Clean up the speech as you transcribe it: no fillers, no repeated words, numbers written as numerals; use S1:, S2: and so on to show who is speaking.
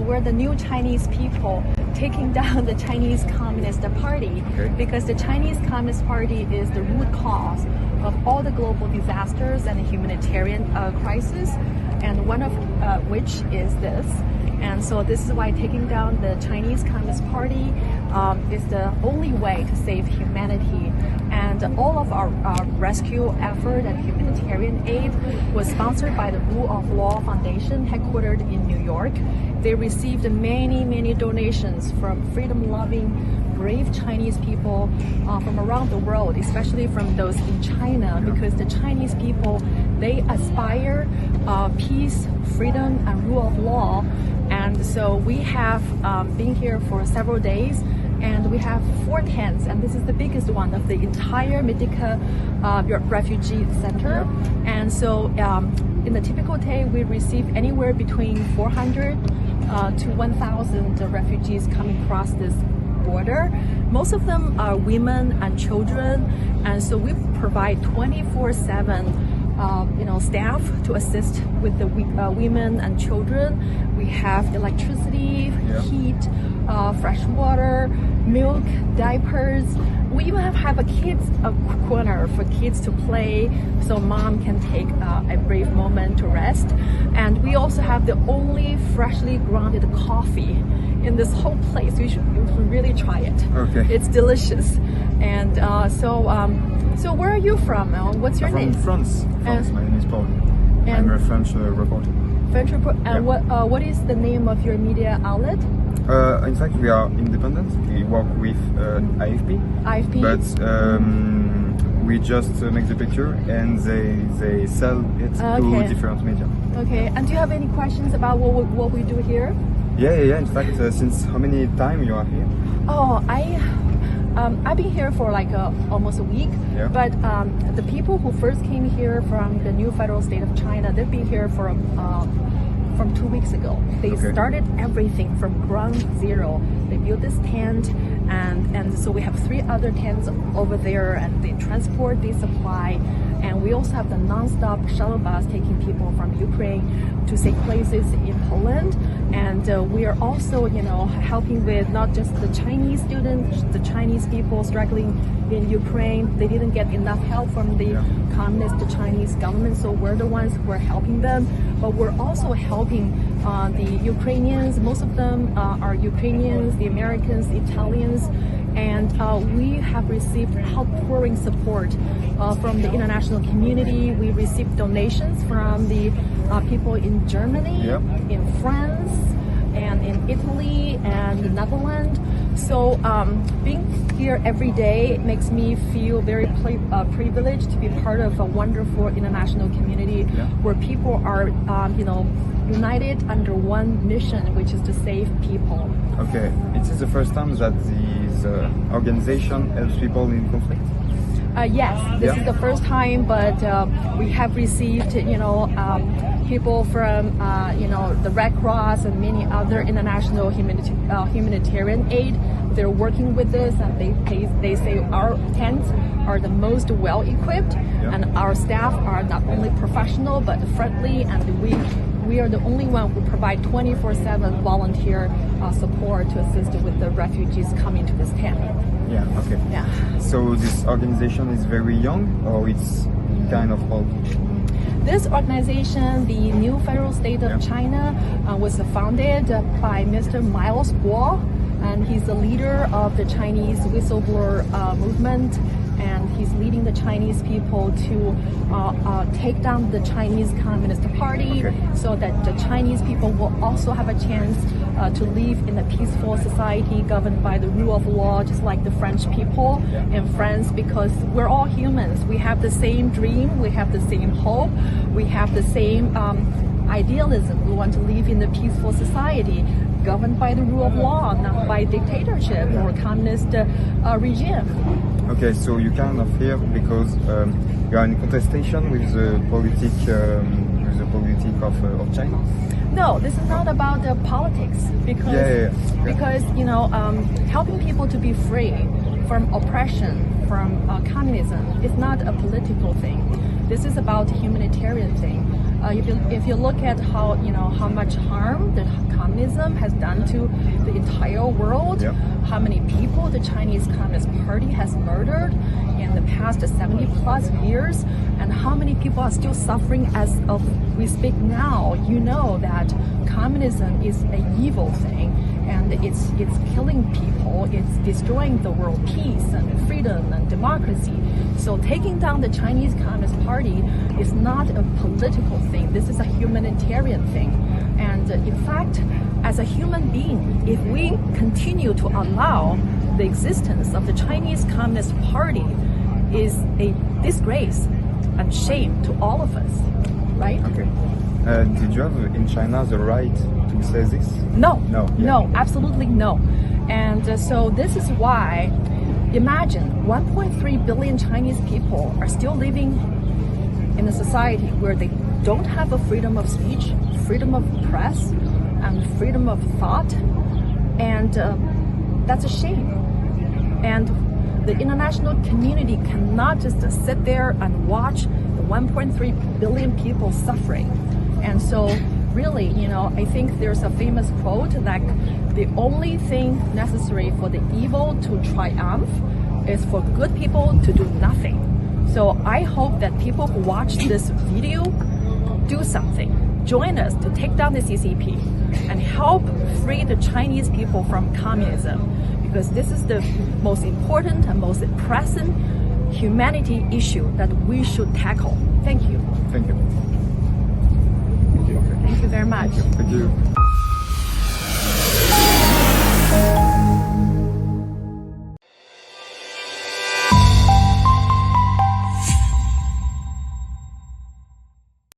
S1: we're the new Chinese people taking down the Chinese Communist Party, because the Chinese Communist Party is the root cause of all the global disasters and humanitarian crisis, and one of which is this. And so this is why taking down the Chinese Communist Party is the only way to save humanity. And all of our rescue effort and humanitarian aid was sponsored by the Rule of Law Foundation, headquartered in New York. They received many donations from freedom-loving, brave Chinese people from around the world, especially from those in China, because the Chinese people, they aspire peace, freedom, and rule of law. And so we have been here for several days, and we have 4 tents, and this is the biggest one of the entire Medica refugee center. And so in the typical day, we receive anywhere between 400 to 1,000 refugees coming across this border. Most of them are women and children, and so we provide 24/7 staff to assist with the women and children. We have electricity, heat, fresh water, milk, diapers. We even have a kids corner for kids to play, so mom can take a brief moment to rest. And we also have the only freshly grounded coffee in this whole place. You should really try it.
S2: Okay.
S1: It's delicious. And so where are you from? What's your name?
S2: I'm from France. My name is Paul. I'm a French reporter.
S1: French reporter. And what is the name of your media outlet?
S2: In fact, we are independent. We work with AFP.
S1: AFP.
S2: But we just make the picture and they sell it to different media.
S1: Okay. And do you have any questions about what we do here?
S2: Yeah. In fact, since how many time you are here?
S1: Oh, I've been here for like almost a week, but the people who first came here from the new federal state of China, they've been here from 2 weeks ago. They started everything from ground zero. They built this tent, and so we have 3 other tents over there, and they transport the supply. And we also have the non-stop shuttle bus taking people from Ukraine to safe places in Poland. And we are also, helping with not just the Chinese students, the Chinese people struggling in Ukraine. They didn't get enough help from the communist Chinese government, so we're the ones who are helping them. But we're also helping the Ukrainians. Most of them are Ukrainians, the Americans, the Italians. And we have received outpouring support from the international community. We received donations from the people in Germany, in France, and in Italy and the Netherlands. So being here every day makes me feel very privileged to be part of a wonderful international community where people are, united under one mission, which is to save people.
S2: Okay, it is the first time that this organization helps people in conflict?
S1: Yes, this is the first time, but we have received, people from, the Red Cross and many other international humanitarian aid. They're working with this, and they say our tents are the most well-equipped, and our staff are not only professional but friendly, and we are the only one who provide 24/7 volunteer support to assist with the refugees coming to this tent.
S2: Yeah, okay.
S1: Yeah.
S2: So this organization is very young, or it's kind of old?
S1: This organization, the New Federal State of China, was founded by Mr. Miles Guo, and he's the leader of the Chinese whistleblower movement, and he's leading the Chinese people to take down the Chinese Communist Party so that the Chinese people will also have a chance to live in a peaceful society governed by the rule of law, just like the French people in France, because we're all humans. We have the same dream, we have the same hope, we have the same idealism. We want to live in a peaceful society governed by the rule of law, not by dictatorship or communist regime.
S2: Okay, so you kind of here because you are in contestation with the politic of China.
S1: No, this is not about the politics, because helping people to be free from oppression, from communism, is not a political thing. This is about a humanitarian thing. If you look at how much harm the communism has done to the entire world, how many people the Chinese Communist Party has murdered in the past 70 plus years, and how many people are still suffering as of we speak now, you know that communism is an evil thing, and it's killing people, it's destroying the world peace and freedom and democracy. So taking down the Chinese Communist Party is not a political thing. This is a humanitarian thing. And in fact, as a human being, if we continue to allow the existence of the Chinese Communist Party is a disgrace and shame to all of us, right?
S2: Okay. Did you have in China the right to say this?
S1: No, absolutely no. And so this is why, imagine 1.3 billion Chinese people are still living in a society where they don't have a freedom of speech, freedom of press, and freedom of thought. And that's a shame. And the international community cannot just sit there and watch the 1.3 billion people suffering. And so really, I think there's a famous quote that the only thing necessary for the evil to triumph is for good people to do nothing. So I hope that people who watch this video do something. Join us to take down the CCP and help free the Chinese people from communism, because this is the most important and most pressing humanity issue that we should tackle. Thank you.
S2: Thank you.
S1: Thank you very much.
S2: Thank you.